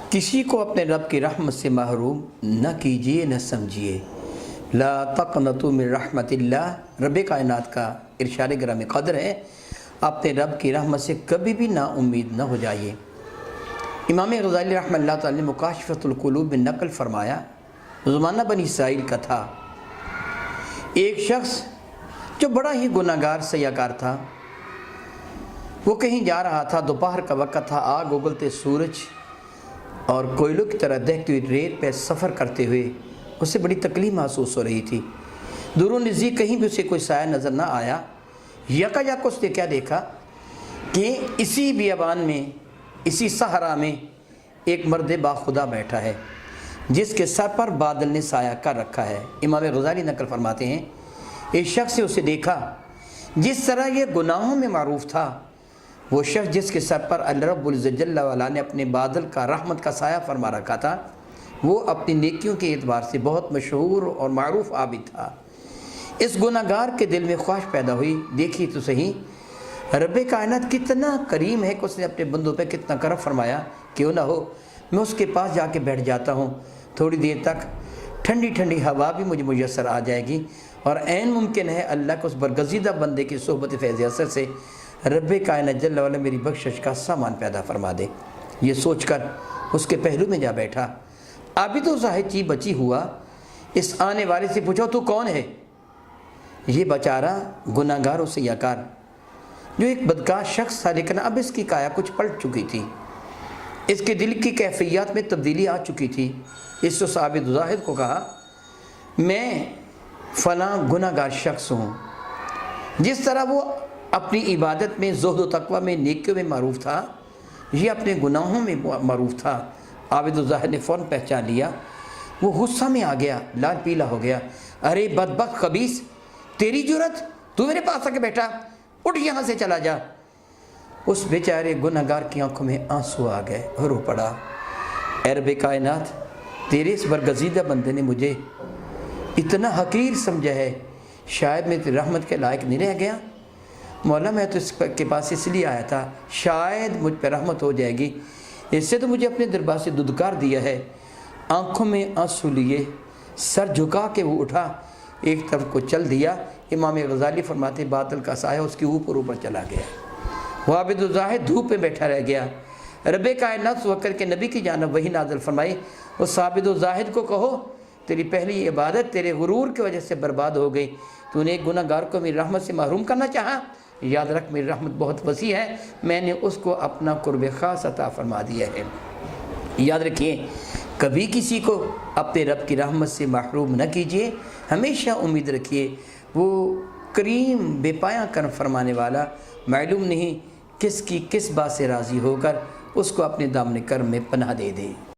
کسی کو اپنے رب کی رحمت سے محروم نہ کیجیے نہ سمجھیے۔ لا تقنطوا من رحمت اللہ، رب کائنات کا ارشاد گرامی قدر ہے، اپنے رب کی رحمت سے کبھی بھی نا امید نہ ہو جائیے۔ امام غزالی رحمہ اللہ تعالی نے مکاشفۃ القلوب میں نقل فرمایا، زمانہ بنی اسرائیل کا تھا، ایک شخص جو بڑا ہی گناہ گار سیاکار تھا، وہ کہیں جا رہا تھا، دوپہر کا وقت تھا، آگ اگلتے سورج اور کوئلوں کی طرح دہتی ہوئی ریت پہ سفر کرتے ہوئے اسے بڑی تکلیف محسوس ہو رہی تھی۔ دور و نزدیک کہیں بھی اسے کوئی سایہ نظر نہ آیا۔ یکا اس نے کیا دیکھا کہ اسی بیابان میں، اسی صحرا میں ایک مرد باخدا بیٹھا ہے جس کے سر پر بادل نے سایہ کر رکھا ہے۔ امام غزالی نقل فرماتے ہیں، ایک شخص نے اسے دیکھا، جس طرح یہ گناہوں میں معروف تھا، وہ شخص جس کے سر پر اللہ رب العزت جل وعلا نے اپنے بادل کا رحمت کا سایہ فرما رکھا تھا، وہ اپنی نیکیوں کے اعتبار سے بہت مشہور اور معروف عابد تھا۔ اس گناہ گار کے دل میں خواہش پیدا ہوئی، دیکھی تو صحیح رب کائنات کتنا کریم ہے کہ اس نے اپنے بندوں پہ کتنا کرم فرمایا، کیوں نہ ہو میں اس کے پاس جا کے بیٹھ جاتا ہوں، تھوڑی دیر تک ٹھنڈی ٹھنڈی ہوا بھی مجھے میسر آ جائے گی، اور عین ممکن ہے اللہ کو اس برگزیدہ بندے کی صحبت فیض اثر سے رب کائنات جل وعلا میری بخشش کا سامان پیدا فرما دے۔ یہ سوچ کر اس کے پہلو میں جا بیٹھا۔ ابھی تو زاہد چی بچی ہوا، اس آنے والے سے پوچھو تو کون ہے؟ یہ بیچارہ گناہ گار و سیاکار جو ایک بدکار شخص تھا، لیکن اب اس کی کایا کچھ پلٹ چکی تھی، اس کے دل کی کیفیات میں تبدیلی آ چکی تھی۔ اس تو عابد زاہد کو کہا، میں فلاں گناہ گار شخص ہوں۔ جس طرح وہ اپنی عبادت میں، زہد و تقوی میں، نیکیوں میں معروف تھا، یہ اپنے گناہوں میں معروف تھا۔ عابد زاہد نے فوراً پہچان لیا، وہ غصہ میں آ گیا، لال پیلا ہو گیا۔ ارے بدبخت خبیث، تیری جرت، تو میرے پاس آ کے بیٹھا، اٹھ یہاں سے چلا جا۔ اس بیچارے گناہ گار کی آنکھوں میں آنسو آ گئے، رو پڑا، اے رب کائنات، تیرے اس برگزیدہ بندے نے مجھے اتنا حقیر سمجھا ہے، شاید میں تیری رحمت کے لائق نہیں رہ گیا۔ مولا میں تو اس کے پاس اس لیے آیا تھا، شاید مجھ پہ رحمت ہو جائے گی، اس سے تو مجھے اپنے دربار سے دودکار دیا ہے۔ آنکھوں میں آنسو لیے سر جھکا کے وہ اٹھا، ایک طرف کو چل دیا۔ امام غزالی فرماتے بادل کا سایہ اس کے اوپر چلا گیا، وہ عابد الزاہد دھوپ پہ بیٹھا رہ گیا۔ رب کائنات وکر کے نبی کی جانب وحی نازل فرمائی، اس عابد الزاہد کو کہو تیری پہلی عبادت تیرے غرور کی وجہ سے برباد ہو گئی، تو نے ایک گناہ گار کو میری رحمت سے محروم کرنا چاہا، یاد رکھ میری رحمت بہت وسیع ہے، میں نے اس کو اپنا قرب خاص عطا فرما دیا ہے۔ یاد رکھیے، کبھی کسی کو اپنے رب کی رحمت سے محروم نہ کیجیے، ہمیشہ امید رکھیے، وہ کریم بے پایاں کرم فرمانے والا معلوم نہیں کس کی کس بات سے راضی ہو کر اس کو اپنے دامن کرم میں پناہ دے دے۔